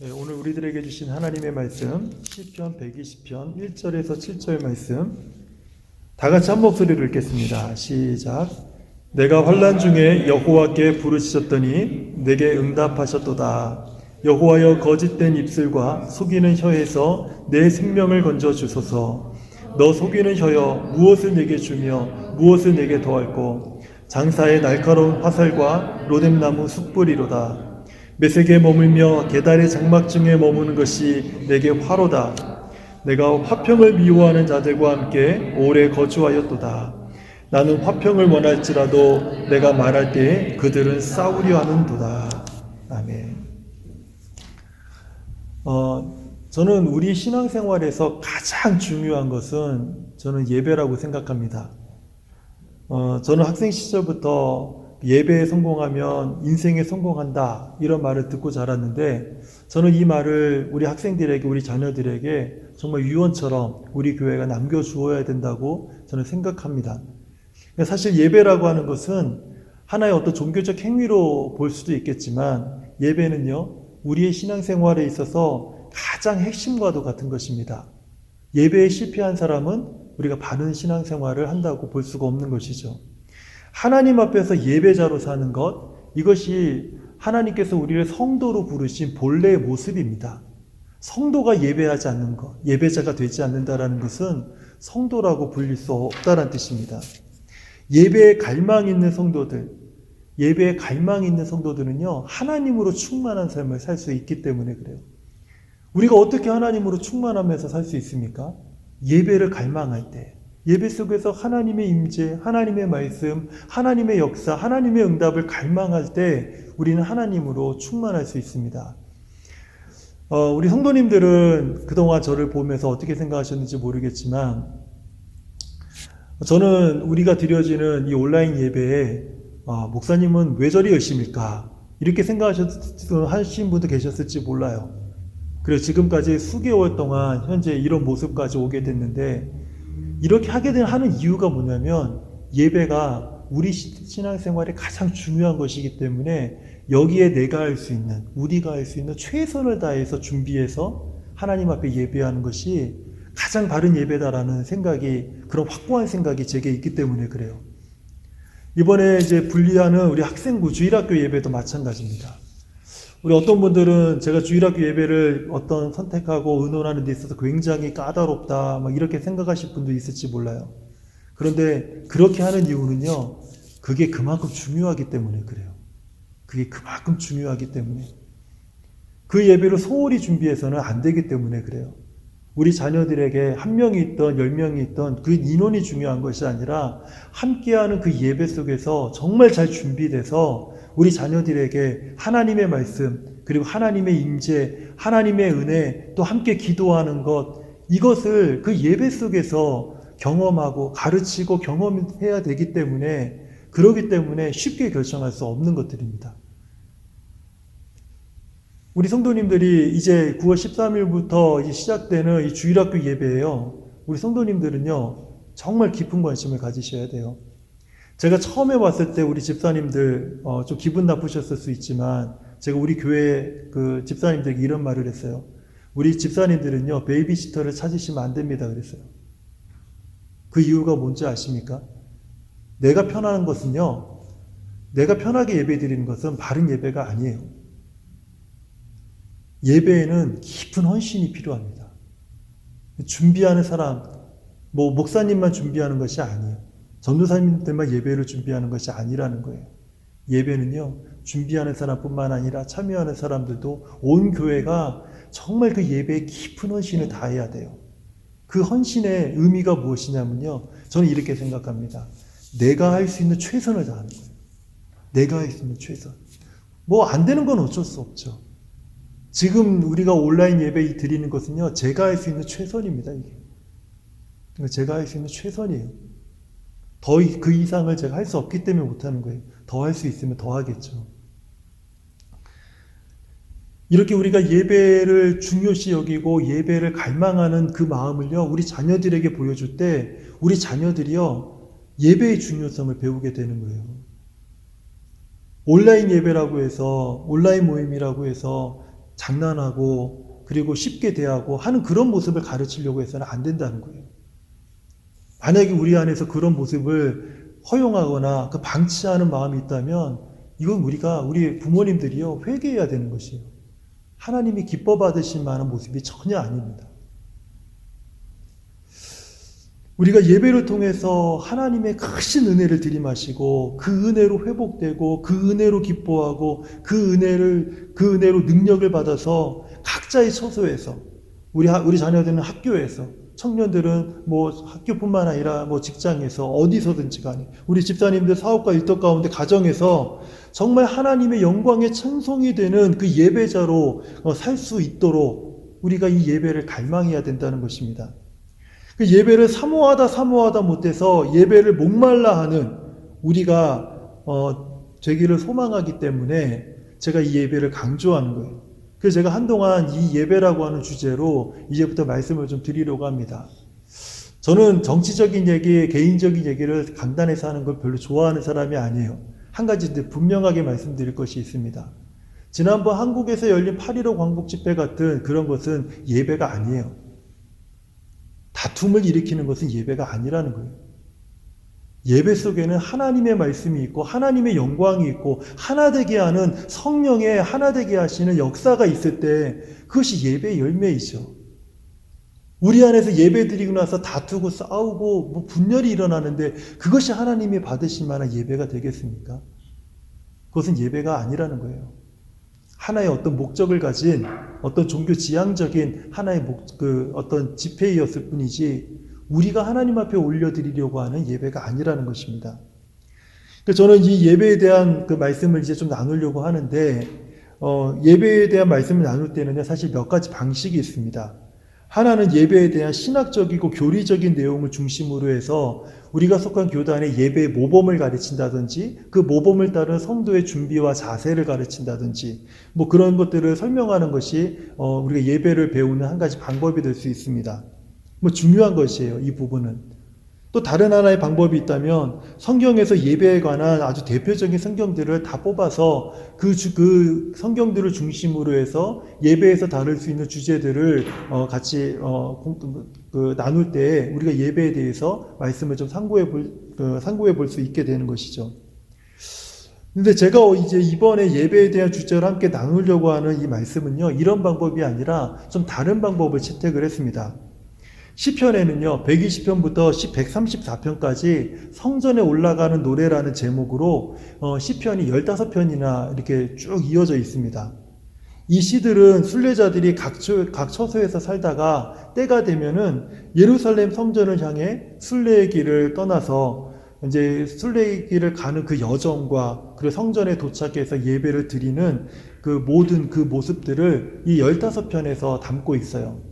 네, 오늘 우리들에게 주신 하나님의 말씀 시편 120편 1절에서 7절 말씀 다 같이 한 목소리로 읽겠습니다. 시작. 내가 환난 중에 여호와께 부르짖었더니 내게 응답하셨도다. 여호와여, 거짓된 입술과 속이는 혀에서 내 생명을 건져 주소서. 너 속이는 혀여, 무엇을 내게 주며 무엇을 내게 더할꼬. 장사의 날카로운 화살과 로뎀나무 숯불이로다. 메색에 머물며 계달의 장막중에 머무는 것이 내게 화로다. 내가 화평을 미워하는 자들과 함께 오래 거주하였도다. 나는 화평을 원할지라도 내가 말할 때에 그들은 싸우려 하는도다. 아멘. 저는 우리 신앙생활에서 가장 중요한 것은 저는 예배라고 생각합니다. 저는 학생 시절부터 예배에 성공하면 인생에 성공한다 이런 말을 듣고 자랐는데, 저는 이 말을 우리 학생들에게, 우리 자녀들에게 정말 유언처럼 우리 교회가 남겨주어야 된다고 저는 생각합니다. 사실 예배라고 하는 것은 하나의 어떤 종교적 행위로 볼 수도 있겠지만, 예배는요 우리의 신앙생활에 있어서 가장 핵심과도 같은 것입니다. 예배에 실패한 사람은 우리가 바른 신앙생활을 한다고 볼 수가 없는 것이죠. 하나님 앞에서 예배자로 사는 것, 이것이 하나님께서 우리를 성도로 부르신 본래의 모습입니다. 성도가 예배하지 않는 것, 예배자가 되지 않는다라는 것은 성도라고 불릴 수 없다는 뜻입니다. 예배에 갈망 있는 성도들, 예배에 갈망 있는 성도들은요 하나님으로 충만한 삶을 살 수 있기 때문에 그래요. 우리가 어떻게 하나님으로 충만하면서 살 수 있습니까? 예배를 갈망할 때, 예배 속에서 하나님의 임재, 하나님의 말씀, 하나님의 역사, 하나님의 응답을 갈망할 때 우리는 하나님으로 충만할 수 있습니다. 우리 성도님들은 그동안 저를 보면서 어떻게 생각하셨는지 모르겠지만, 저는 우리가 드려지는 이 온라인 예배에 목사님은 왜 저리 열심일까? 이렇게 생각하신 분도 계셨을지 몰라요. 그래서 지금까지 수개월 동안 현재 이런 모습까지 오게 됐는데, 이렇게 하게 하는 이유가 뭐냐면, 예배가 우리 신앙생활에 가장 중요한 것이기 때문에 여기에 내가 할 수 있는, 우리가 할 수 있는 최선을 다해서 준비해서 하나님 앞에 예배하는 것이 가장 바른 예배다라는 생각이, 그런 확고한 생각이 제게 있기 때문에 그래요. 이번에 이제 분리하는 우리 학생부 주일학교 예배도 마찬가지입니다. 우리 어떤 분들은 제가 주일학교 예배를 어떤 선택하고 의논하는 데 있어서 굉장히 까다롭다 막 이렇게 생각하실 분도 있을지 몰라요. 그런데 그렇게 하는 이유는요, 그게 그만큼 중요하기 때문에 그래요. 그게 그만큼 중요하기 때문에. 그 예배를 소홀히 준비해서는 안 되기 때문에 그래요. 우리 자녀들에게 한 명이 있던 10명이 있던 그 인원이 중요한 것이 아니라, 함께하는 그 예배 속에서 정말 잘 준비돼서 우리 자녀들에게 하나님의 말씀, 그리고 하나님의 임재, 하나님의 은혜, 또 함께 기도하는 것, 이것을 그 예배 속에서 경험하고 가르치고 경험해야 되기 때문에, 그러기 때문에 쉽게 결정할 수 없는 것들입니다. 우리 성도님들이 이제 9월 13일부터 시작되는 이 주일학교 예배예요. 우리 성도님들은요 정말 깊은 관심을 가지셔야 돼요. 제가 처음에 왔을 때 우리 집사님들 좀 기분 나쁘셨을 수 있지만, 제가 우리 교회 그 집사님들에게 이런 말을 했어요. 우리 집사님들은요 베이비시터를 찾으시면 안 됩니다 그랬어요. 그 이유가 뭔지 아십니까? 내가 편한 것은요, 내가 편하게 예배 드리는 것은 바른 예배가 아니에요. 예배에는 깊은 헌신이 필요합니다. 준비하는 사람, 목사님만 준비하는 것이 아니에요. 전도사님들만 예배를 준비하는 것이 아니라는 거예요. 예배는요 준비하는 사람뿐만 아니라 참여하는 사람들도, 온 교회가 정말 그 예배에 깊은 헌신을 다해야 돼요. 그 헌신의 의미가 무엇이냐면요, 저는 이렇게 생각합니다. 내가 할 수 있는 최선을 다하는 거예요. 내가 할 수 있는 최선. 안 되는 건 어쩔 수 없죠. 지금 우리가 온라인 예배 드리는 것은요 제가 할 수 있는 최선입니다. 이게 제가 할 수 있는 최선이에요. 더 그 이상을 제가 할 수 없기 때문에 못하는 거예요. 더 할 수 있으면 더 하겠죠. 이렇게 우리가 예배를 중요시 여기고 예배를 갈망하는 그 마음을요 우리 자녀들에게 보여줄 때, 우리 자녀들이요 예배의 중요성을 배우게 되는 거예요. 온라인 예배라고 해서, 온라인 모임이라고 해서 장난하고 그리고 쉽게 대하고 하는 그런 모습을 가르치려고 해서는 안 된다는 거예요. 만약에 우리 안에서 그런 모습을 허용하거나 그 방치하는 마음이 있다면 이건 우리 부모님들이요 회개해야 되는 것이에요. 하나님이 기뻐 받으실 만한 모습이 전혀 아닙니다. 우리가 예배를 통해서 하나님의 크신 은혜를 들이마시고 그 은혜로 회복되고 그 은혜로 기뻐하고 그 은혜로 능력을 받아서 각자의 처소에서 우리 자녀들은 학교에서 청년들은 뭐 학교뿐만 아니라 뭐 직장에서 어디서든지 간에 우리 집사님들 사업과 일터 가운데 가정에서 정말 하나님의 영광의 찬송이 되는 그 예배자로 살 수 있도록 우리가 이 예배를 갈망해야 된다는 것입니다. 그 예배를 사모하다 못해서 예배를 목말라 하는 우리가 되기를 소망하기 때문에 제가 이 예배를 강조하는 거예요. 그래서 제가 한동안 이 예배라고 하는 주제로 이제부터 말씀을 좀 드리려고 합니다. 저는 정치적인 얘기, 개인적인 얘기를 강단에서 하는 걸 별로 좋아하는 사람이 아니에요. 한 가지 분명하게 말씀드릴 것이 있습니다. 지난번 한국에서 열린 8.15 광복 집회 같은 그런 것은 예배가 아니에요. 다툼을 일으키는 것은 예배가 아니라는 거예요. 예배 속에는 하나님의 말씀이 있고 하나님의 영광이 있고 하나되게 하는 성령의 하나되게 하시는 역사가 있을 때 그것이 예배의 열매이죠. 우리 안에서 예배 드리고 나서 다투고 싸우고 뭐 분열이 일어나는데 그것이 하나님이 받으실 만한 예배가 되겠습니까? 그것은 예배가 아니라는 거예요. 하나의 어떤 목적을 가진 어떤 종교 지향적인 하나의 어떤 집회였을 뿐이지 우리가 하나님 앞에 올려드리려고 하는 예배가 아니라는 것입니다. 저는 이 예배에 대한 그 말씀을 이제 좀 나누려고 하는데 예배에 대한 말씀을 나눌 때는 사실 몇 가지 방식이 있습니다. 하나는 예배에 대한 신학적이고 교리적인 내용을 중심으로 해서 우리가 속한 교단의 예배의 모범을 가르친다든지 그 모범을 따른 성도의 준비와 자세를 가르친다든지 뭐 그런 것들을 설명하는 것이 우리가 예배를 배우는 한 가지 방법이 될 수 있습니다. 뭐 중요한 것이에요. 이 부분은. 또 다른 하나의 방법이 있다면 성경에서 예배에 관한 아주 대표적인 성경들을 다 뽑아서 그 성경들을 중심으로 해서 예배에서 다룰 수 있는 주제들을 같이 나눌 때 우리가 예배에 대해서 말씀을 좀 상고해 볼 수 있게 되는 것이죠. 근데 제가 이제 이번에 예배에 대한 주제를 함께 나누려고 하는 이 말씀은요, 이런 방법이 아니라 좀 다른 방법을 채택을 했습니다. 시편에는요 120편부터 134편까지 성전에 올라가는 노래라는 제목으로 시편이 15편이나 이렇게 쭉 이어져 있습니다. 이 시들은 순례자들이 각 처소에서 살다가 때가 되면은 예루살렘 성전을 향해 순례의 길을 떠나서 이제 순례의 길을 가는 그 여정과 그리고 성전에 도착해서 예배를 드리는 그 모든 그 모습들을 이 15편에서 담고 있어요.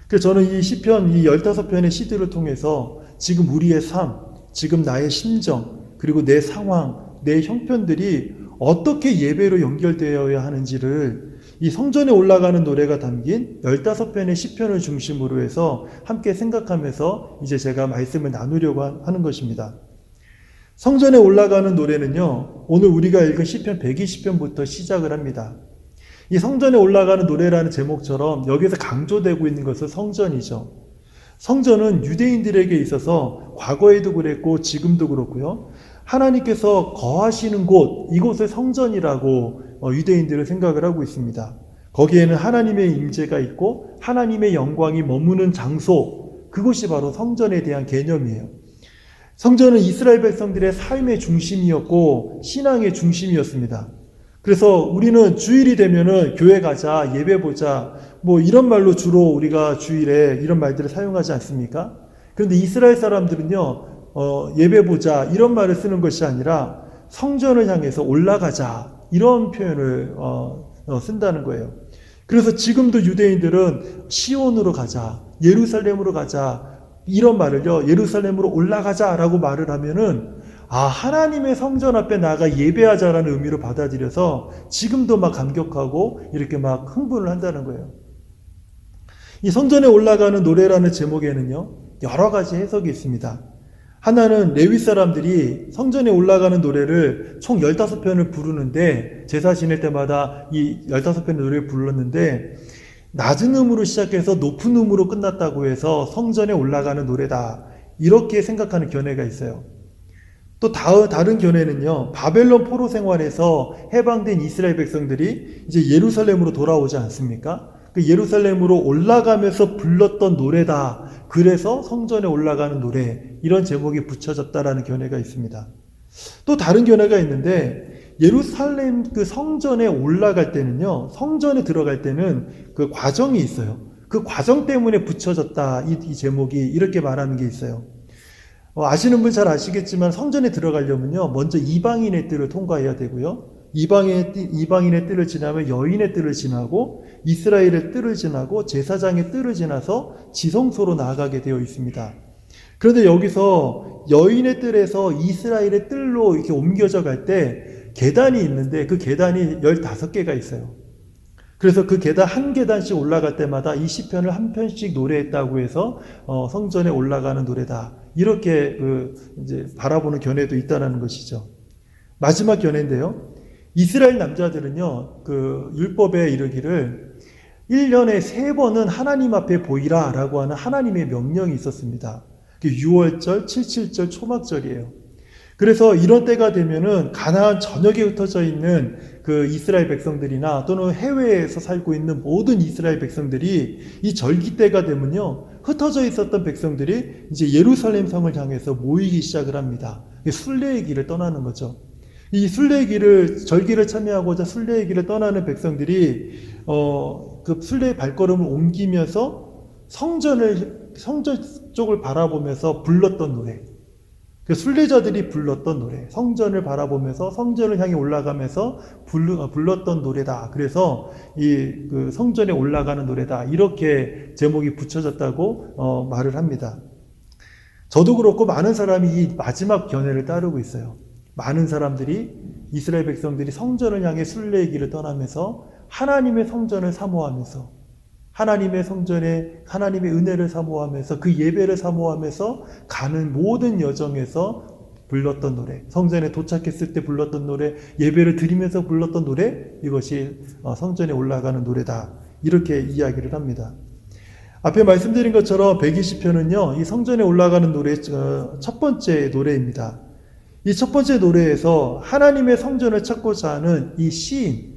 그래서 저는 이 시편, 이 15편의 시들을 통해서 지금 우리의 삶, 지금 나의 심정, 그리고 내 상황, 내 형편들이 어떻게 예배로 연결되어야 하는지를 이 성전에 올라가는 노래가 담긴 15편의 시편을 중심으로 해서 함께 생각하면서 이제 제가 말씀을 나누려고 하는 것입니다. 성전에 올라가는 노래는요, 오늘 우리가 읽은 시편 120편부터 시작을 합니다. 이 성전에 올라가는 노래라는 제목처럼 여기서 강조되고 있는 것은 성전이죠. 성전은 유대인들에게 있어서 과거에도 그랬고 지금도 그렇고요. 하나님께서 거하시는 곳, 이곳을 성전이라고 유대인들은 생각을 하고 있습니다. 거기에는 하나님의 임재가 있고 하나님의 영광이 머무는 장소, 그것이 바로 성전에 대한 개념이에요. 성전은 이스라엘 백성들의 삶의 중심이었고 신앙의 중심이었습니다. 그래서 우리는 주일이 되면은 교회 가자, 예배 보자, 뭐 이런 말로 주로 우리가 주일에 이런 말들을 사용하지 않습니까? 그런데 이스라엘 사람들은요, 예배 보자 이런 말을 쓰는 것이 아니라 성전을 향해서 올라가자 이런 표현을 쓴다는 거예요. 그래서 지금도 유대인들은 시온으로 가자, 예루살렘으로 가자 이런 말을요, 예루살렘으로 올라가자라고 말을 하면은 하나님의 성전 앞에 나가 예배하자라는 의미로 받아들여서 지금도 막 감격하고 이렇게 막 흥분을 한다는 거예요. 이 성전에 올라가는 노래라는 제목에는요, 여러 가지 해석이 있습니다. 하나는 레위 사람들이 성전에 올라가는 노래를 총 15편을 부르는데, 제사 지낼 때마다 이 15편의 노래를 불렀는데, 낮은 음으로 시작해서 높은 음으로 끝났다고 해서 성전에 올라가는 노래다, 이렇게 생각하는 견해가 있어요. 또 다른 견해는요, 바벨론 포로 생활에서 해방된 이스라엘 백성들이 이제 예루살렘으로 돌아오지 않습니까? 그 예루살렘으로 올라가면서 불렀던 노래다, 그래서 성전에 올라가는 노래, 이런 제목이 붙여졌다라는 견해가 있습니다. 또 다른 견해가 있는데, 예루살렘 그 성전에 올라갈 때는요, 성전에 들어갈 때는 그 과정이 있어요. 그 과정 때문에 붙여졌다, 이 제목이, 이렇게 말하는 게 있어요. 아시는 분 잘 아시겠지만 성전에 들어가려면요, 먼저 이방인의 뜰을 통과해야 되고요, 이방인의 뜰을 지나면 여인의 뜰을 지나고 이스라엘의 뜰을 지나고 제사장의 뜰을 지나서 지성소로 나아가게 되어 있습니다. 그런데 여기서 여인의 뜰에서 이스라엘의 뜰로 이렇게 옮겨져 갈 때 계단이 있는데, 그 계단이 15개가 있어요. 그래서 그 계단 한 계단씩 올라갈 때마다 이 시편을 한 편씩 노래했다고 해서 성전에 올라가는 노래다, 이렇게 이제 바라보는 견해도 있다는 것이죠. 마지막 견해인데요, 이스라엘 남자들은요, 그 율법에 이르기를 1년에 3번은 하나님 앞에 보이라 라고 하는 하나님의 명령이 있었습니다. 그게 6월절, 77절, 초막절이에요. 그래서 이런 때가 되면은 가나안 전역에 흩어져 있는 그 이스라엘 백성들이나 또는 해외에서 살고 있는 모든 이스라엘 백성들이 이 절기 때가 되면요, 흩어져 있었던 백성들이 이제 예루살렘 성을 향해서 모이기 시작을 합니다. 순례의 길을 떠나는 거죠. 이 순례의 길을, 절기를 참여하고자 순례의 길을 떠나는 백성들이 그 순례의 발걸음을 옮기면서 성전 쪽을 바라보면서 불렀던 노래, 그 순례자들이 불렀던 노래, 성전을 바라보면서 성전을 향해 올라가면서 불렀던 노래다. 그래서 그 성전에 올라가는 노래다, 이렇게 제목이 붙여졌다고 말을 합니다. 저도 그렇고 많은 사람이 이 마지막 견해를 따르고 있어요. 많은 사람들이, 이스라엘 백성들이 성전을 향해 순례의 길을 떠나면서 하나님의 성전을 사모하면서, 하나님의 성전에 하나님의 은혜를 사모하면서, 그 예배를 사모하면서 가는 모든 여정에서 불렀던 노래, 성전에 도착했을 때 불렀던 노래, 예배를 드리면서 불렀던 노래, 이것이 성전에 올라가는 노래다, 이렇게 이야기를 합니다. 앞에 말씀드린 것처럼 120편은요, 이 성전에 올라가는 노래 첫 번째 노래입니다. 이 첫 번째 노래에서 하나님의 성전을 찾고자 하는 이 시인,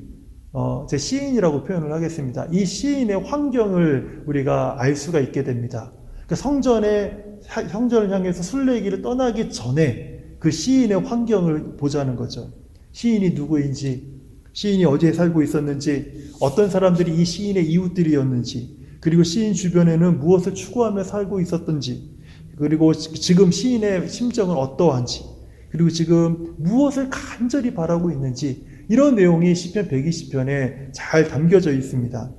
제 시인이라고 표현을 하겠습니다. 이 시인의 환경을 우리가 알 수가 있게 됩니다. 그러니까 성전을 향해서 순례의 길을 떠나기 전에 그 시인의 환경을 보자는 거죠. 시인이 누구인지, 시인이 어디에 살고 있었는지, 어떤 사람들이 이 시인의 이웃들이었는지, 그리고 시인 주변에는 무엇을 추구하며 살고 있었던지, 그리고 지금 시인의 심정은 어떠한지, 그리고 지금 무엇을 간절히 바라고 있는지, 이런 내용이 시편 120편에 잘 담겨져 있습니다.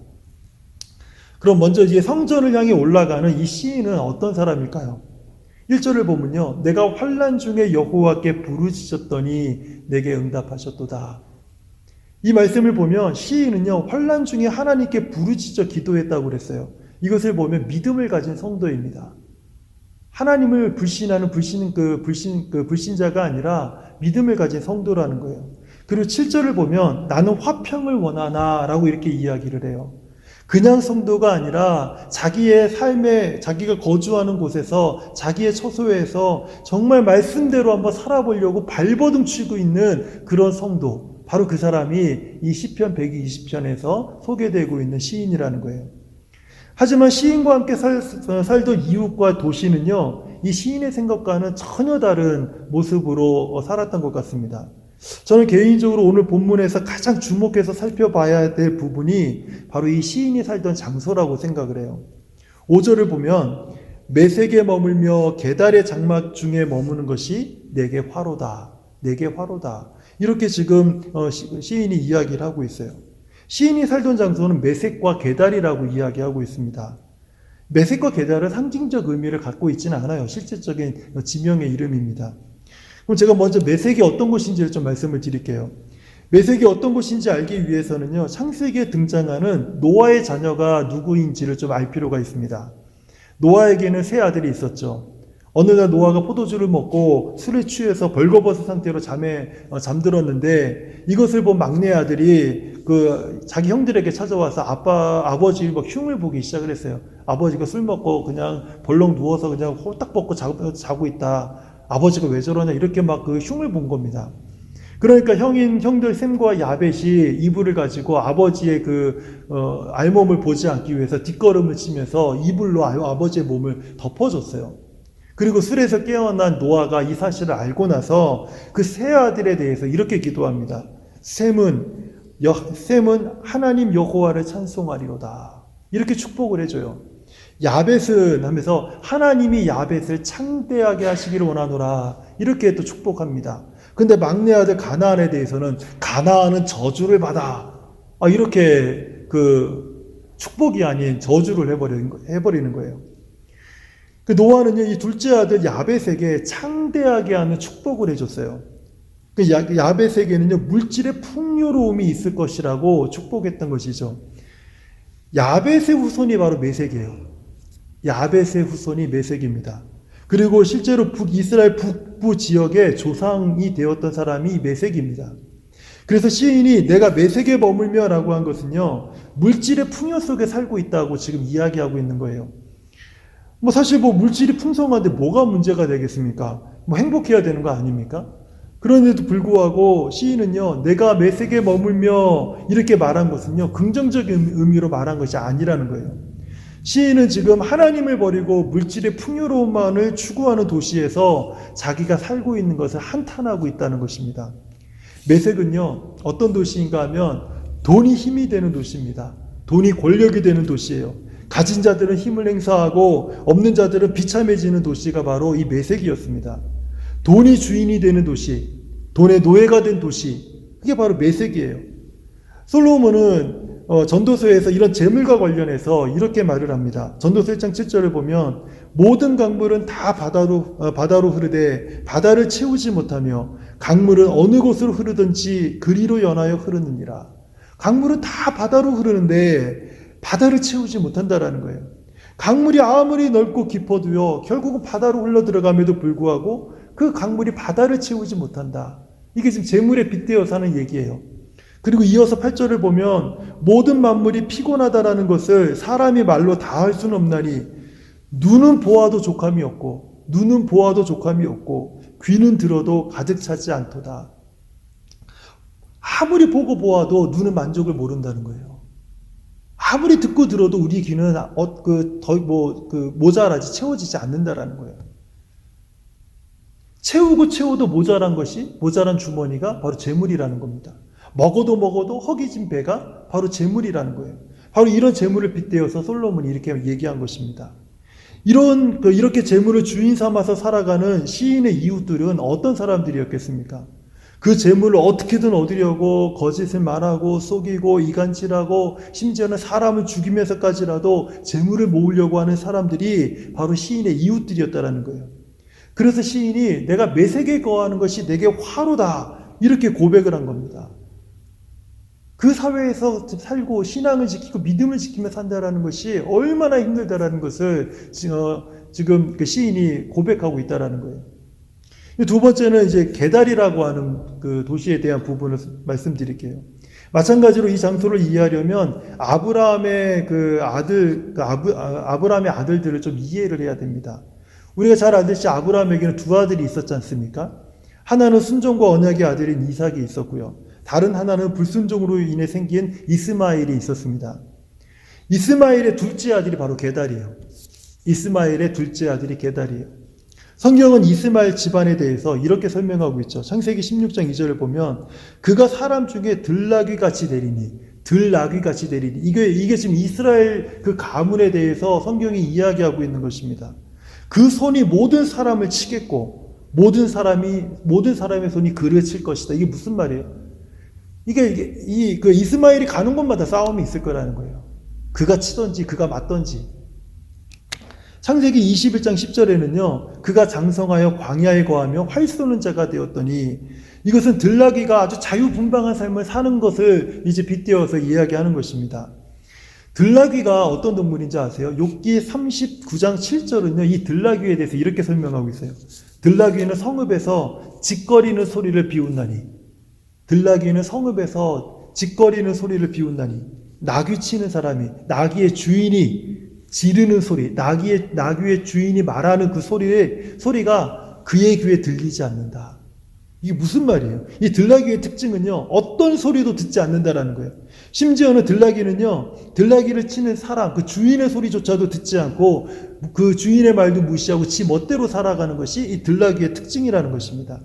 그럼 먼저 이제 성전을 향해 올라가는 이 시인은 어떤 사람일까요? 1절을 보면요, 내가 환난 중에 여호와께 부르짖었더니 내게 응답하셨도다. 이 말씀을 보면 시인은요, 환난 중에 하나님께 부르짖어 기도했다고 그랬어요. 이것을 보면 믿음을 가진 성도입니다. 하나님을 불신하는 불신자가 아니라 믿음을 가진 성도라는 거예요. 그리고 7절을 보면 나는 화평을 원하나 라고 이렇게 이야기를 해요. 그냥 성도가 아니라 자기의 삶에, 자기가 거주하는 곳에서, 자기의 처소에서 정말 말씀대로 한번 살아보려고 발버둥 치고 있는 그런 성도, 바로 그 사람이 이 시편 120편에서 소개되고 있는 시인이라는 거예요. 하지만 시인과 함께 살던 이웃과 도시는요, 이 시인의 생각과는 전혀 다른 모습으로 살았던 것 같습니다. 저는 개인적으로 오늘 본문에서 가장 주목해서 살펴봐야 될 부분이 바로 이 시인이 살던 장소라고 생각을 해요. 5절을 보면 메색에 머물며 게달의 장막 중에 머무는 것이 내게 화로다, 내게 화로다, 이렇게 지금 시인이 이야기를 하고 있어요. 시인이 살던 장소는 메색과 게달이라고 이야기하고 있습니다. 메색과 게달은 상징적 의미를 갖고 있지는 않아요. 실제적인 지명의 이름입니다. 그럼 제가 먼저 메색이 어떤 곳인지를 좀 말씀을 드릴게요. 메색이 어떤 곳인지 알기 위해서는요, 창세기에 등장하는 노아의 자녀가 누구인지를 좀 알 필요가 있습니다. 노아에게는 세 아들이 있었죠. 어느 날 노아가 포도주를 먹고 술에 취해서 벌거벗은 상태로 잠들었는데 이것을 본 막내 아들이 자기 형들에게 찾아와서 아버지 막 흉을 보기 시작을 했어요. 아버지가 술 먹고 그냥 벌렁 누워서 그냥 홀딱 벗고 자고 있다. 아버지가 왜 저러냐 이렇게 막 그 흉을 본 겁니다. 그러니까 형들 셈과 야벳이 이불을 가지고 아버지의 알몸을 보지 않기 위해서 뒷걸음을 치면서 이불로 아버지의 몸을 덮어줬어요. 그리고 술에서 깨어난 노아가 이 사실을 알고 나서 그 세 아들에 대해서 이렇게 기도합니다. 셈은 하나님 여호와를 찬송하리로다. 이렇게 축복을 해줘요. 야벳은 하면서 하나님이 야벳을 창대하게 하시기를 원하노라. 이렇게 또 축복합니다. 근데 막내 아들 가나안에 대해서는 가나안은 저주를 받아. 이렇게 축복이 아닌 저주를 해버리는 거예요. 노아는요, 이 둘째 아들 야벳에게 창대하게 하는 축복을 해줬어요. 야벳에게는요, 물질의 풍요로움이 있을 것이라고 축복했던 것이죠. 야벳의 후손이 바로 메색이에요. 야벳의 후손이 메색입니다. 그리고 실제로 이스라엘 북부 지역의 조상이 되었던 사람이 메색입니다. 그래서 시인이 내가 메색에 머물며 라고 한 것은요, 물질의 풍요 속에 살고 있다고 지금 이야기하고 있는 거예요. 사실 물질이 풍성한데 뭐가 문제가 되겠습니까? 행복해야 되는 거 아닙니까? 그런데도 불구하고 시인은요, 내가 메색에 머물며 이렇게 말한 것은요, 긍정적인 의미로 말한 것이 아니라는 거예요. 시인은 지금 하나님을 버리고 물질의 풍요로움만을 추구하는 도시에서 자기가 살고 있는 것을 한탄하고 있다는 것입니다. 메색은요, 어떤 도시인가 하면 돈이 힘이 되는 도시입니다. 돈이 권력이 되는 도시예요. 가진 자들은 힘을 행사하고 없는 자들은 비참해지는 도시가 바로 이 메색이었습니다. 돈이 주인이 되는 도시, 돈의 노예가 된 도시, 그게 바로 메색이에요. 솔로몬은 전도서에서 이런 재물과 관련해서 이렇게 말을 합니다. 전도서 1장 7절을 보면 모든 강물은 다 바다로 흐르되 바다를 채우지 못하며 강물은 어느 곳으로 흐르든지 그리로 연하여 흐르느니라. 강물은 다 바다로 흐르는데 바다를 채우지 못한다라는 거예요. 강물이 아무리 넓고 깊어도요, 결국은 바다로 흘러 들어감에도 불구하고 그 강물이 바다를 채우지 못한다. 이게 지금 재물에 빗대어서 하는 얘기예요. 그리고 이어서 8절을 보면 모든 만물이 피곤하다라는 것을 사람이 말로 다 할 수는 없나니 눈은 보아도 족함이 없고 귀는 들어도 가득 차지 않도다. 아무리 보고 보아도 눈은 만족을 모른다는 거예요. 아무리 듣고 들어도 우리 귀는 모자라지 채워지지 않는다라는 거예요. 채워도 모자란 주머니가 바로 재물이라는 겁니다. 먹어도 허기진 배가 바로 재물이라는 거예요. 바로 이런 재물을 빗대어서 솔로몬이 이렇게 얘기한 것입니다. 이렇게 재물을 주인 삼아서 살아가는 시인의 이웃들은 어떤 사람들이었겠습니까? 그 재물을 어떻게든 얻으려고 거짓을 말하고 속이고 이간질하고 심지어는 사람을 죽이면서까지라도 재물을 모으려고 하는 사람들이 바로 시인의 이웃들이었다는 거예요. 그래서 시인이 내가 메색에 거하는 것이 내게 화로다 이렇게 고백을 한 겁니다. 그 사회에서 살고 신앙을 지키고 믿음을 지키며 산다라는 것이 얼마나 힘들다라는 것을 지금 그 시인이 고백하고 있다라는 거예요. 두 번째는 이제 게달이라고 하는 그 도시에 대한 부분을 말씀드릴게요. 마찬가지로 이 장소를 이해하려면 아브라함의 아브라함의 아들들을 좀 이해를 해야 됩니다. 우리가 잘 알듯이 아브라함에게는 두 아들이 있었지 않습니까? 하나는 순종과 언약의 아들인 이삭이 있었고요. 다른 하나는 불순종으로 인해 생긴 이스마엘이 있었습니다. 이스마엘의 둘째 아들이 바로 게달이에요. 이스마엘의 둘째 아들이 게달이에요. 성경은 이스마엘 집안에 대해서 이렇게 설명하고 있죠. 창세기 16장 2절을 보면 그가 사람 중에 들나귀같이 되리니 이게 지금 이스라엘 그 가문에 대해서 성경이 이야기하고 있는 것입니다. 그 손이 모든 사람을 치겠고 모든 사람의 손이 그를 칠 것이다. 이게 무슨 말이에요? 그 이스마엘이 가는 곳마다 싸움이 있을 거라는 거예요. 그가 치든지 그가 맞든지. 창세기 21장 10절에는요. 그가 장성하여 광야에 거하며 활 쏘는 자가 되었더니 이것은 들나귀가 아주 자유분방한 삶을 사는 것을 이제 빗대어서 이야기하는 것입니다. 들나귀가 어떤 동물인지 아세요? 욥기 39장 7절은요, 이 들나귀에 대해서 이렇게 설명하고 있어요. 들나귀는 성읍에서 짖거리는 소리를 비웃나니. 들나귀는 성읍에서 짖거리는 소리를 비웃나니. 나귀 치는 사람이, 나귀의 주인이 지르는 소리, 나귀의 주인이 말하는 그 소리가 그의 귀에 들리지 않는다. 이게 무슨 말이에요? 이 들나귀의 특징은요, 어떤 소리도 듣지 않는다라는 거예요. 심지어는 들나귀는요, 들나귀를 치는 사람, 그 주인의 소리조차도 듣지 않고 그 주인의 말도 무시하고 지 멋대로 살아가는 것이 이 들나귀의 특징이라는 것입니다.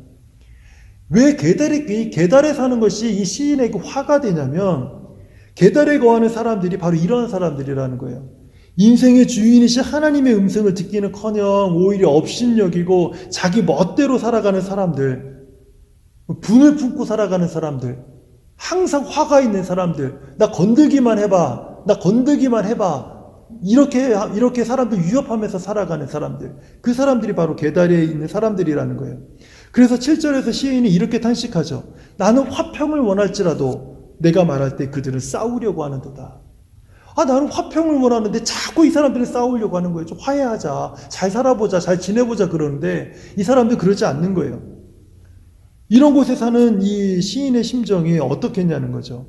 왜 계달에 사는 것이 이 시인에게 화가 되냐면, 계달에 거하는 사람들이 바로 이런 사람들이라는 거예요. 인생의 주인이신 하나님의 음성을 듣기는커녕 오히려 업신여기고 자기 멋대로 살아가는 사람들, 분을 품고 살아가는 사람들, 항상 화가 있는 사람들, 나 건들기만 해봐, 이렇게 사람들 위협하면서 살아가는 사람들, 그 사람들이 바로 계달에 있는 사람들이라는 거예요. 그래서 7절에서 시인이 이렇게 탄식하죠. 나는 화평을 원할지라도 내가 말할 때 그들은 싸우려고 하는도다. 나는 화평을 원하는데 자꾸 이 사람들은 싸우려고 하는 거예요. 좀 화해하자, 잘 살아보자, 잘 지내보자 그러는데 이 사람들 그러지 않는 거예요. 이런 곳에 사는 이 시인의 심정이 어떻겠냐는 거죠.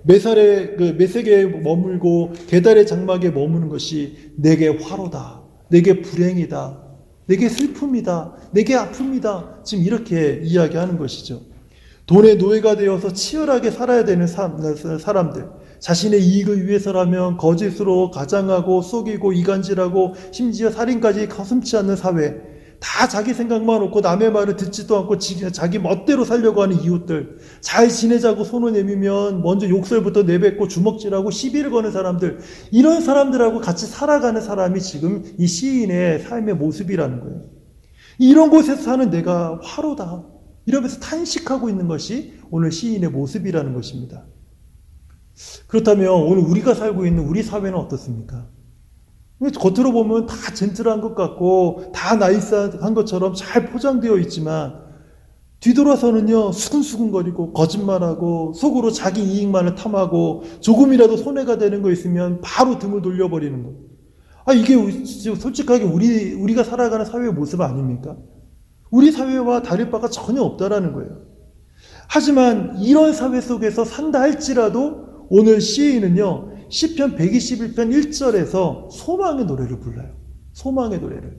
메색에 머물고 계달의 장막에 머무는 것이 내게 화로다, 내게 불행이다, 내게 슬픔이다, 내게 아픔이다. 지금 이렇게 이야기하는 것이죠. 돈의 노예가 되어서 치열하게 살아야 되는 사람들, 자신의 이익을 위해서라면 거짓으로 가장하고 속이고 이간질하고 심지어 살인까지 거슴지 않는 사회, 다 자기 생각만 없고 남의 말을 듣지도 않고 자기 멋대로 살려고 하는 이웃들, 잘 지내자고 손을 내밀면 먼저 욕설부터 내뱉고 주먹질하고 시비를 거는 사람들, 이런 사람들하고 같이 살아가는 사람이 지금 이 시인의 삶의 모습이라는 거예요. 이런 곳에서 사는 내가 화로다, 이러면서 탄식하고 있는 것이 오늘 시인의 모습이라는 것입니다. 그렇다면 오늘 우리가 살고 있는 우리 사회는 어떻습니까? 겉으로 보면 다 젠틀한 것 같고 다 나이스한 것처럼 잘 포장되어 있지만 뒤돌아서는요, 수근수근거리고 거짓말하고 속으로 자기 이익만을 탐하고 조금이라도 손해가 되는 거 있으면 바로 등을 돌려버리는 거. 이게 솔직하게 우리가 살아가는 사회의 모습 아닙니까? 우리 사회와 다를 바가 전혀 없다라는 거예요. 하지만 이런 사회 속에서 산다 할지라도 오늘 시인은요, 시편 121편 1절에서 소망의 노래를 불러요. 소망의 노래를.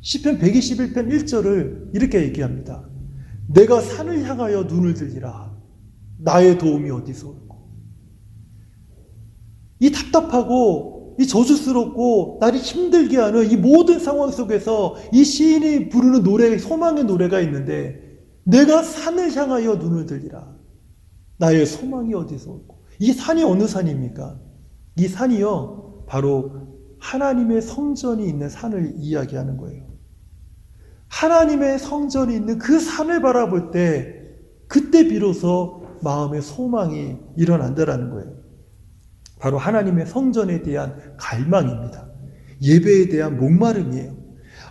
시편 121편 1절을 이렇게 얘기합니다. 내가 산을 향하여 눈을 들리라. 나의 도움이 어디서 올고. 이 답답하고 이 저주스럽고 나를 힘들게 하는 이 모든 상황 속에서 이 시인이 부르는 노래, 소망의 노래가 있는데, 내가 산을 향하여 눈을 들리라. 나의 소망이 어디서 올고. 이 산이 어느 산입니까? 이 산이요, 바로 하나님의 성전이 있는 산을 이야기하는 거예요. 하나님의 성전이 있는 그 산을 바라볼 때, 그때 비로소 마음의 소망이 일어난다라는 거예요. 바로 하나님의 성전에 대한 갈망입니다. 예배에 대한 목마름이에요.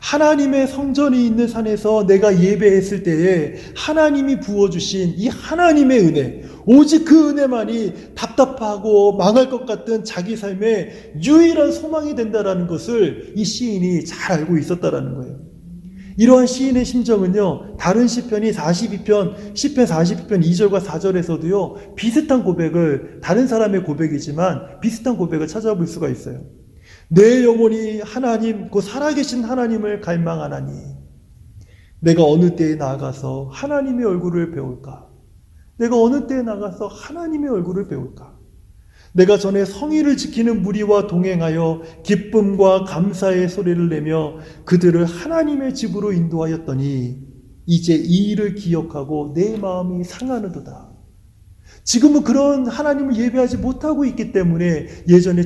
하나님의 성전이 있는 산에서 내가 예배했을 때에 하나님이 부어주신 이 하나님의 은혜, 오직 그 은혜만이 답답하고 망할 것 같은 자기 삶의 유일한 소망이 된다는 것을 이 시인이 잘 알고 있었다는 거예요. 이러한 시인의 심정은요, 다른 시편이 42편, 시편 42편 2절과 4절에서도요, 비슷한 고백을, 다른 사람의 고백이지만 비슷한 고백을 찾아볼 수가 있어요. 내 영혼이 하나님, 그 살아계신 하나님을 갈망하나니 내가 어느 때에 나아가서 하나님의 얼굴을 배울까? 내가 어느 때에 나가서 하나님의 얼굴을 배울까? 내가 전에 성의를 지키는 무리와 동행하여 기쁨과 감사의 소리를 내며 그들을 하나님의 집으로 인도하였더니 이제 이 일을 기억하고 내 마음이 상하는도다. 지금은 그런 하나님을 예배하지 못하고 있기 때문에 예전에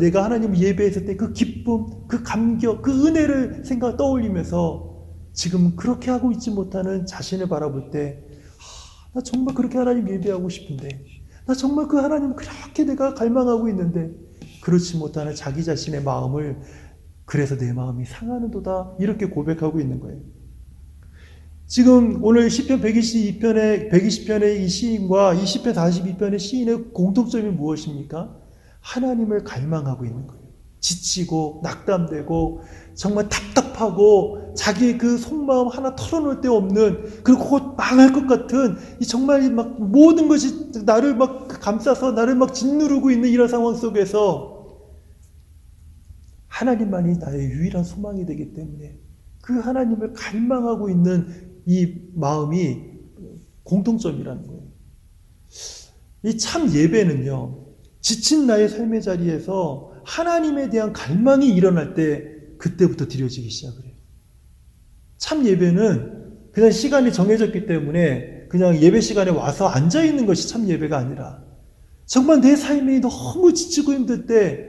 내가 하나님을 예배했을 때 그 기쁨, 그 감격, 그 은혜를 떠올리면서 지금 그렇게 하고 있지 못하는 자신을 바라볼 때, 나 정말 그렇게 하나님 예배하고 싶은데, 나 정말 그 하나님 그렇게 내가 갈망하고 있는데 그렇지 못하는 자기 자신의 마음을, 그래서 내 마음이 상하는도다, 이렇게 고백하고 있는 거예요. 지금 오늘 시편 120편의 이 시인과 이 시편 42편의 시인의 공통점이 무엇입니까? 하나님을 갈망하고 있는 거예요. 지치고 낙담되고 정말 답답하고 자기의 그 속마음 하나 털어놓을 데 없는, 그리고 곧 망할 것 같은, 이 정말 막 모든 것이 나를 막 감싸서 나를 막 짓누르고 있는 이런 상황 속에서 하나님만이 나의 유일한 소망이 되기 때문에 그 하나님을 갈망하고 있는 이 마음이 공통점이라는 거예요. 이 참 예배는요, 지친 나의 삶의 자리에서 하나님에 대한 갈망이 일어날 때 그때부터 드려지기 시작을 해요. 참 예배는 그냥 시간이 정해졌기 때문에 그냥 예배 시간에 와서 앉아있는 것이 참 예배가 아니라, 정말 내 삶이 너무 지치고 힘들 때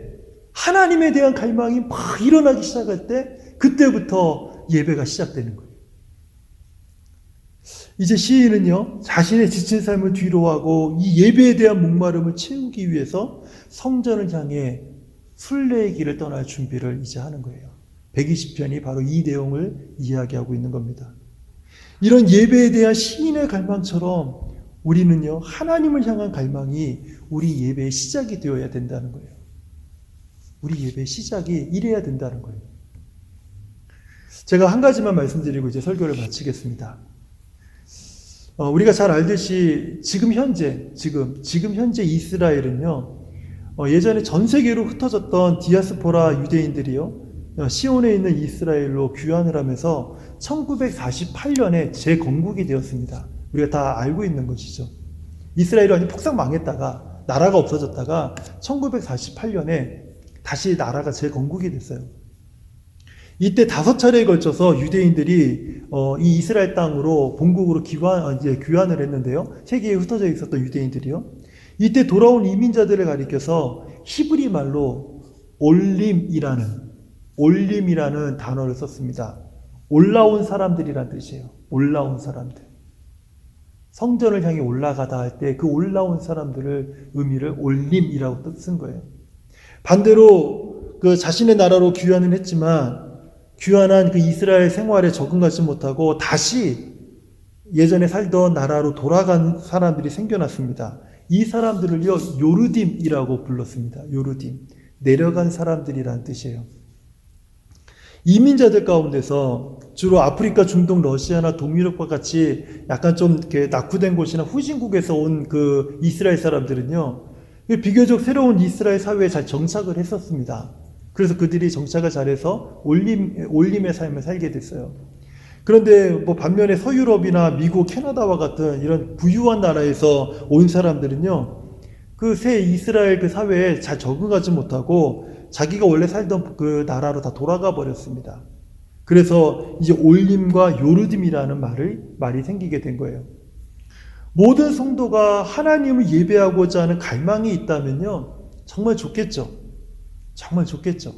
하나님에 대한 갈망이 막 일어나기 시작할 때 그때부터 예배가 시작되는 거예요. 이제 시인은요, 자신의 지친 삶을 뒤로하고 이 예배에 대한 목마름을 채우기 위해서 성전을 향해 순례의 길을 떠날 준비를 이제 하는 거예요. 120편이 바로 이 내용을 이야기하고 있는 겁니다. 이런 예배에 대한 시인의 갈망처럼 우리는요, 하나님을 향한 갈망이 우리 예배의 시작이 되어야 된다는 거예요. 우리 예배의 시작이 이래야 된다는 거예요. 제가 한 가지만 말씀드리고 이제 설교를 마치겠습니다. 우리가 잘 알듯이 지금 현재 이스라엘은요, 예전에 전 세계로 흩어졌던 디아스포라 유대인들이요, 시온에 있는 이스라엘로 귀환을 하면서 1948년에 재건국이 되었습니다. 우리가 다 알고 있는 것이죠. 이스라엘이 완전히 폭삭 망했다가 나라가 없어졌다가 1948년에 다시 나라가 재건국이 됐어요. 이때 5차례에 걸쳐서 유대인들이 이 이스라엘 땅으로 본국으로 귀환을 했는데요. 세계에 흩어져 있었던 유대인들이요. 이때 돌아온 이민자들을 가리켜서 히브리 말로 올림이라는 단어를 썼습니다. 올라온 사람들이란 뜻이에요. 올라온 사람들. 성전을 향해 올라가다 할 때 그 올라온 사람들을 의미를 올림이라고 쓴 거예요. 반대로 그 자신의 나라로 귀환을 했지만 귀환한 그 이스라엘 생활에 적응하지 못하고 다시 예전에 살던 나라로 돌아간 사람들이 생겨났습니다. 이 사람들을요, 요르딤이라고 불렀습니다. 요르딤. 내려간 사람들이란 뜻이에요. 이민자들 가운데서 주로 아프리카, 중동, 러시아나 동유럽과 같이 약간 좀 이렇게 낙후된 곳이나 후진국에서 온 그 이스라엘 사람들은요, 비교적 새로운 이스라엘 사회에 잘 정착을 했었습니다. 그래서 그들이 정착을 잘해서 올림의 삶을 살게 됐어요. 그런데 반면에 서유럽이나 미국, 캐나다와 같은 이런 부유한 나라에서 온 사람들은요, 그 새 이스라엘 그 사회에 잘 적응하지 못하고 자기가 원래 살던 그 나라로 다 돌아가 버렸습니다. 그래서 이제 올림과 요르딤이라는 말이 생기게 된 거예요. 모든 성도가 하나님을 예배하고자 하는 갈망이 있다면요, 정말 좋겠죠. 정말 좋겠죠.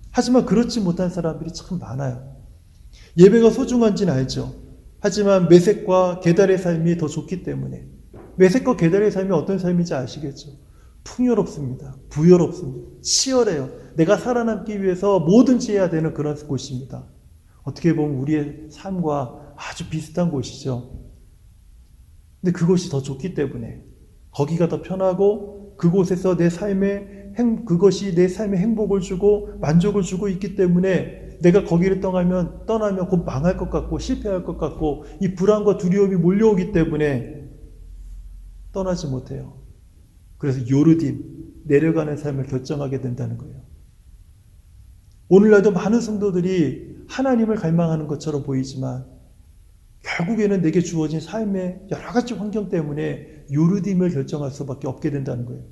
하지만 그렇지 못한 사람들이 참 많아요. 예배가 소중한지는 알죠. 하지만 메섹과 게달의 삶이 더 좋기 때문에. 메섹과 게달의 삶이 어떤 삶인지 아시겠죠? 풍요롭습니다. 부여롭습니다. 치열해요. 내가 살아남기 위해서 뭐든지 해야 되는 그런 곳입니다. 어떻게 보면 우리의 삶과 아주 비슷한 곳이죠. 근데 그것이 더 좋기 때문에, 거기가 더 편하고 그곳에서 그것이 내 삶에 행복을 주고 만족을 주고 있기 때문에 내가 거기를 떠나면 곧 망할 것 같고 실패할 것 같고 이 불안과 두려움이 몰려오기 때문에 떠나지 못해요. 그래서 요르딤, 내려가는 삶을 결정하게 된다는 거예요. 오늘날도 많은 성도들이 하나님을 갈망하는 것처럼 보이지만 결국에는 내게 주어진 삶의 여러 가지 환경 때문에 요르딤을 결정할 수밖에 없게 된다는 거예요.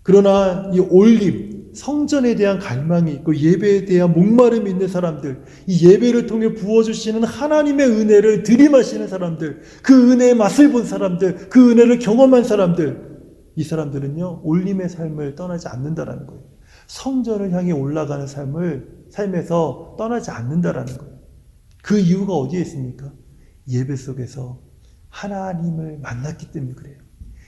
그러나 이 올림, 성전에 대한 갈망이 있고 예배에 대한 목마름이 있는 사람들, 이 예배를 통해 부어주시는 하나님의 은혜를 들이마시는 사람들, 그 은혜의 맛을 본 사람들, 그 은혜를 경험한 사람들, 이 사람들은요, 올림의 삶을 떠나지 않는다라는 거예요. 성전을 향해 올라가는 삶에서 떠나지 않는다라는 거예요. 그 이유가 어디에 있습니까? 예배 속에서 하나님을 만났기 때문에 그래요.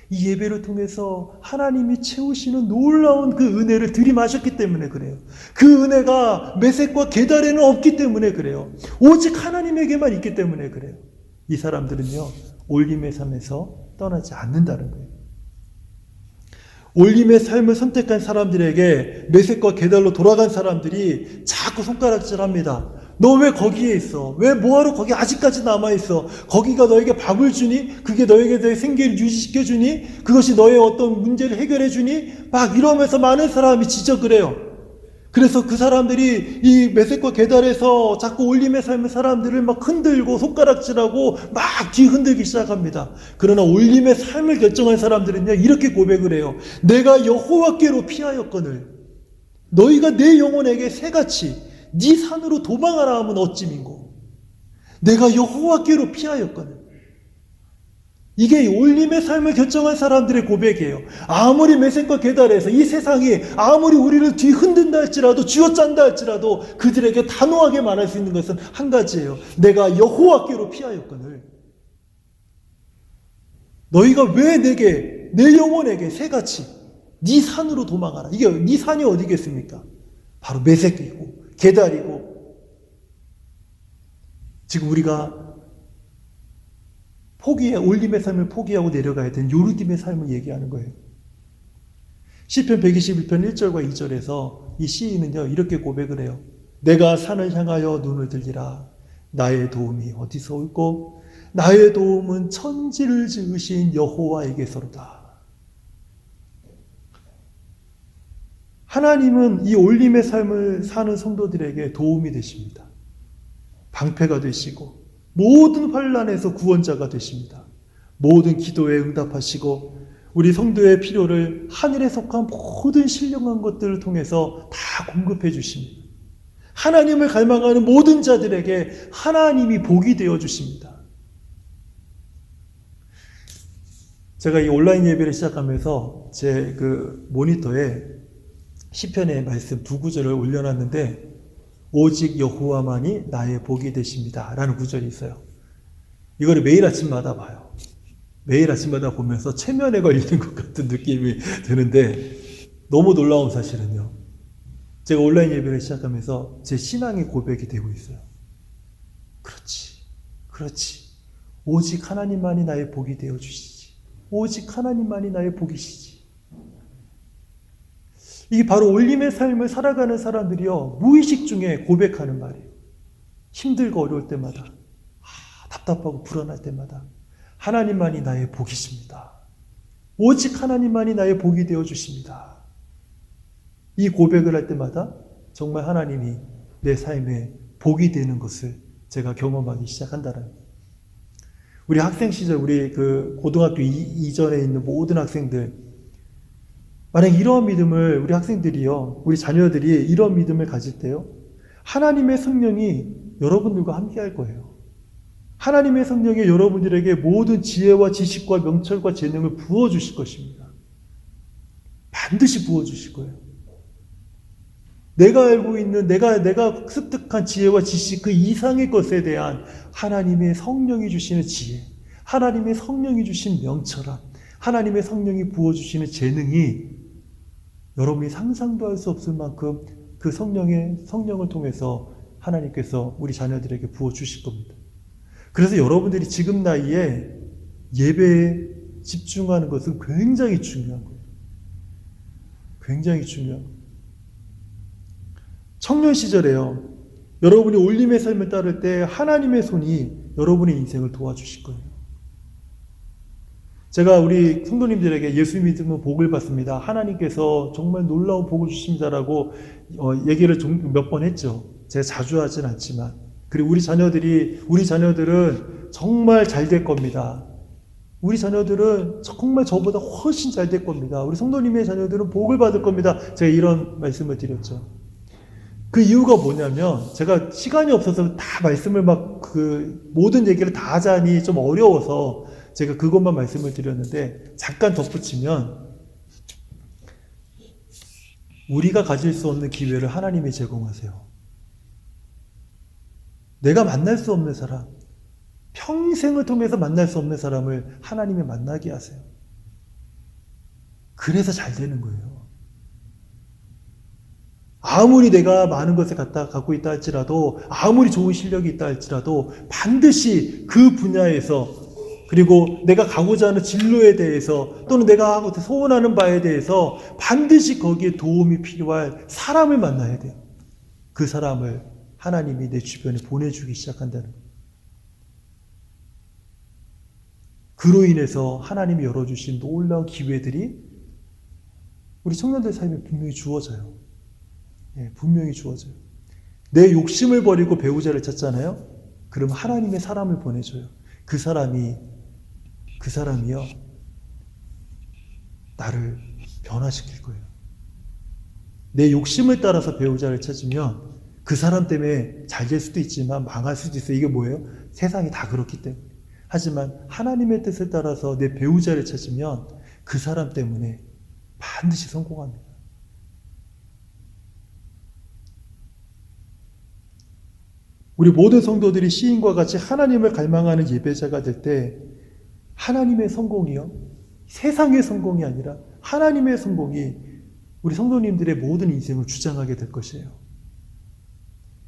이 예배를 통해서 하나님이 채우시는 놀라운 그 은혜를 들이마셨기 때문에 그래요. 그 은혜가 메섹과 게달에는 없기 때문에 그래요. 오직 하나님에게만 있기 때문에 그래요. 이 사람들은요, 올림의 삶에서 떠나지 않는다는 거예요. 올림의 삶을 선택한 사람들에게 메섹과 게달로 돌아간 사람들이 자꾸 손가락질합니다. 너 왜 거기에 있어? 왜 뭐하러 거기 아직까지 남아있어? 거기가 너에게 밥을 주니? 그게 너에게 너의 생계를 유지시켜주니? 그것이 너의 어떤 문제를 해결해주니? 막 이러면서 많은 사람이 지적을 해요. 그래서 그 사람들이 이 메섹과 게달에서 자꾸 올림의 삶의 사람들을 막 흔들고 손가락질하고 막 뒤흔들기 시작합니다. 그러나 올림의 삶을 결정한 사람들은요, 이렇게 고백을 해요. 내가 여호와께로 피하였거늘 너희가 내 영혼에게 새같이 네 산으로 도망하라 하면 어찌민고. 내가 여호와께로 피하였거늘. 이게 올림의 삶을 결정한 사람들의 고백이에요. 아무리 메섹과 게달에서 이 세상이 아무리 우리를 뒤흔든다 할지라도 쥐어짠다 할지라도 그들에게 단호하게 말할 수 있는 것은 한 가지예요. 내가 여호와께로 피하였거늘 너희가 왜 내게 내 영혼에게 새같이 네 산으로 도망하라. 이게 네 산이 어디겠습니까? 바로 메섹이고 게달이고 지금 우리가 올림의 삶을 포기하고 내려가야 되는 요르딤의 삶을 얘기하는 거예요. 시편 121편 1절과 2절에서 이 시인은요 이렇게 고백을 해요. 내가 산을 향하여 눈을 들리라. 나의 도움이 어디서 올꼬? 나의 도움은 천지를 지으신 여호와에게서로다. 하나님은 이 올림의 삶을 사는 성도들에게 도움이 되십니다. 방패가 되시고 모든 환난에서 구원자가 되십니다. 모든 기도에 응답하시고 우리 성도의 필요를 하늘에 속한 모든 신령한 것들을 통해서 다 공급해 주십니다. 하나님을 갈망하는 모든 자들에게 하나님이 복이 되어 주십니다. 제가 이 온라인 예배를 시작하면서 제 그 모니터에 시편의 말씀 두 구절을 올려놨는데 오직 여호와만이 나의 복이 되십니다 라는 구절이 있어요. 이거를 매일 아침마다 봐요. 매일 아침마다 보면서 최면에 걸리는 것 같은 느낌이 드는데 너무 놀라운 사실은요, 제가 온라인 예배를 시작하면서 제 신앙의 고백이 되고 있어요. 그렇지. 오직 하나님만이 나의 복이 되어 주시지. 오직 하나님만이 나의 복이시지. 이게 바로 올림의 삶을 살아가는 사람들이요, 무의식 중에 고백하는 말이에요. 힘들고 어려울 때마다, 답답하고 불안할 때마다 하나님만이 나의 복이십니다. 오직 하나님만이 나의 복이 되어 주십니다. 이 고백을 할 때마다 정말 하나님이 내 삶에 복이 되는 것을 제가 경험하기 시작한다는 거예요. 우리 학생 시절, 우리 그 고등학교 이전에 있는 모든 학생들, 만약 이러한 믿음을 우리 학생들이요, 우리 자녀들이 이런 믿음을 가질 때요, 하나님의 성령이 여러분들과 함께 할 거예요. 하나님의 성령이 여러분들에게 모든 지혜와 지식과 명철과 재능을 부어주실 것입니다. 반드시 부어주실 거예요. 내가 알고 있는, 내가 습득한 지혜와 지식 그 이상의 것에 대한 하나님의 성령이 주시는 지혜, 하나님의 성령이 주신 명철함, 하나님의 성령이 부어주시는 재능이 여러분이 상상도 할 수 없을 만큼 그 성령을 통해서 하나님께서 우리 자녀들에게 부어주실 겁니다. 그래서 여러분들이 지금 나이에 예배에 집중하는 것은 굉장히 중요한 거예요. 굉장히 중요한 거예요. 청년 시절에요, 여러분이 올림의 삶을 따를 때 하나님의 손이 여러분의 인생을 도와주실 거예요. 제가 우리 성도님들에게 예수 믿으면 복을 받습니다, 하나님께서 정말 놀라운 복을 주십니다라고 얘기를 몇 번 했죠. 제가 자주 하진 않지만. 그리고 우리 자녀들은 정말 잘 될 겁니다. 우리 자녀들은 정말 저보다 훨씬 잘 될 겁니다. 우리 성도님의 자녀들은 복을 받을 겁니다. 제가 이런 말씀을 드렸죠. 그 이유가 뭐냐면, 제가 시간이 없어서 다 말씀을 모든 얘기를 다 하자니 좀 어려워서 제가 그것만 말씀을 드렸는데, 잠깐 덧붙이면, 우리가 가질 수 없는 기회를 하나님이 제공하세요. 내가 만날 수 없는 사람, 평생을 통해서 만날 수 없는 사람을 하나님이 만나게 하세요. 그래서 잘 되는 거예요. 아무리 내가 많은 것을 갖고 있다 할지라도, 아무리 좋은 실력이 있다 할지라도 반드시 그 분야에서 그리고 내가 가고자 하는 진로에 대해서 또는 내가 하고 소원하는 바에 대해서 반드시 거기에 도움이 필요할 사람을 만나야 돼요. 그 사람을 하나님이 내 주변에 보내주기 시작한다는 거예요. 그로 인해서 하나님이 열어주신 놀라운 기회들이 우리 청년들 삶에 분명히 주어져요. 분명히 주어져요. 내 욕심을 버리고 배우자를 찾잖아요. 그럼 하나님의 사람을 보내줘요. 그 사람이요 나를 변화시킬 거예요. 내 욕심을 따라서 배우자를 찾으면 그 사람 때문에 잘 될 수도 있지만 망할 수도 있어요. 이게 뭐예요? 세상이 다 그렇기 때문에. 하지만 하나님의 뜻을 따라서 내 배우자를 찾으면 그 사람 때문에 반드시 성공합니다. 우리 모든 성도들이 시인과 같이 하나님을 갈망하는 예배자가 될 때 하나님의 성공이요, 세상의 성공이 아니라 하나님의 성공이 우리 성도님들의 모든 인생을 주장하게 될 것이에요.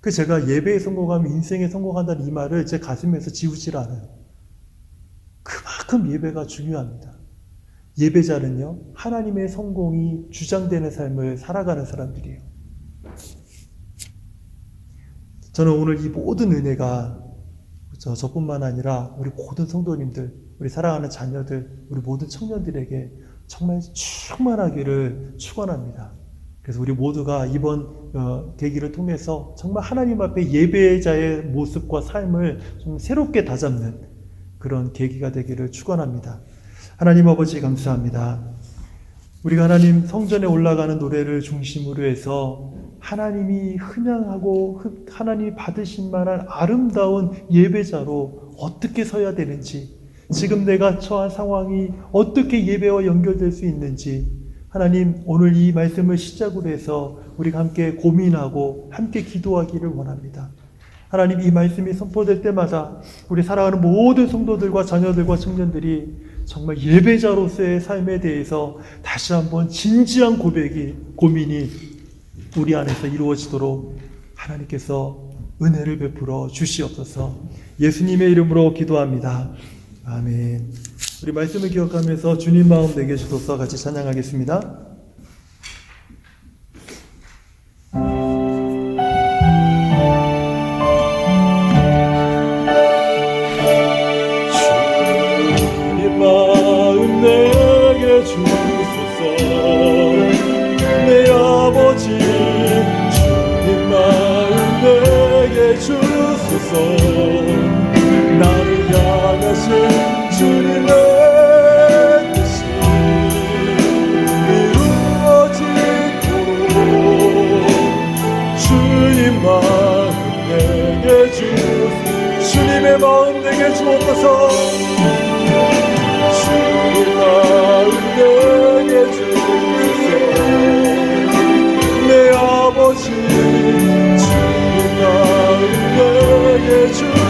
그 제가 예배에 성공하면 인생에 성공한다는 이 말을 제 가슴에서 지우질 않아요. 그만큼 예배가 중요합니다. 예배자는요, 하나님의 성공이 주장되는 삶을 살아가는 사람들이에요. 저는 오늘 이 모든 은혜가 저뿐만 아니라 우리 모든 성도님들, 우리 사랑하는 자녀들, 우리 모든 청년들에게 정말 충만하기를 축원합니다. 그래서 우리 모두가 이번 계기를 통해서 정말 하나님 앞에 예배자의 모습과 삶을 좀 새롭게 다잡는 그런 계기가 되기를 축원합니다. 하나님 아버지 감사합니다. 우리가 하나님 성전에 올라가는 노래를 중심으로 해서 하나님이 흔양하고 하나님이 받으신 만한 아름다운 예배자로 어떻게 서야 되는지, 지금 내가 처한 상황이 어떻게 예배와 연결될 수 있는지, 하나님 오늘 이 말씀을 시작으로 해서 우리가 함께 고민하고 함께 기도하기를 원합니다. 하나님 이 말씀이 선포될 때마다 우리 사랑하는 모든 성도들과 자녀들과 청년들이 정말 예배자로서의 삶에 대해서 다시 한번 진지한 고민이 우리 안에서 이루어지도록 하나님께서 은혜를 베풀어 주시옵소서. 예수님의 이름으로 기도합니다. 아멘. 우리 말씀을 기억하면서 주님 마음 내게 주소서 같이 찬양하겠습니다. 주님 마음 내게 주소서. 내 아버지 주님 마음 내게 주소서. 나를 향하신 주님의 뜻이 이루어지도록 주님 마음 내게 주소서. 주님의 마음 내게 주옵소서. 주님 마음 내게 주소서. 내 아버지 주님 마음 내게 주소서.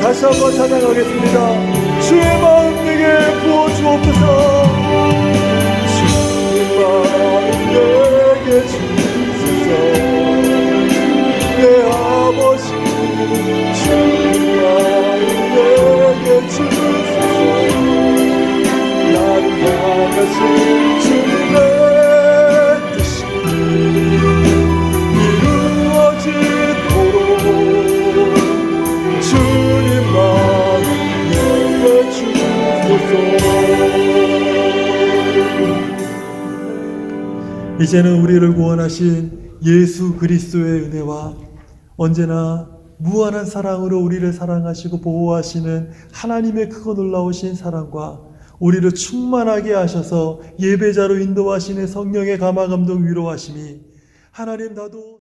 다시 한번 찬양하겠습니다. 주의 마음 내게 부어주옵소서. 주의 마음 내게 주소서. 내 아버지 주의 마음 내게 주소서. 나를 향하신 주님의 뜻이 이루어지도록 주님 마음 내게 주소서. 이제는 우리를 구원하신 예수 그리스도의 은혜와 언제나 무한한 사랑으로 우리를 사랑하시고 보호하시는 하나님의 크고 놀라우신 사랑과 우리를 충만하게 하셔서 예배자로 인도하시는 성령의 감화 감동 위로하심이 하나님 나도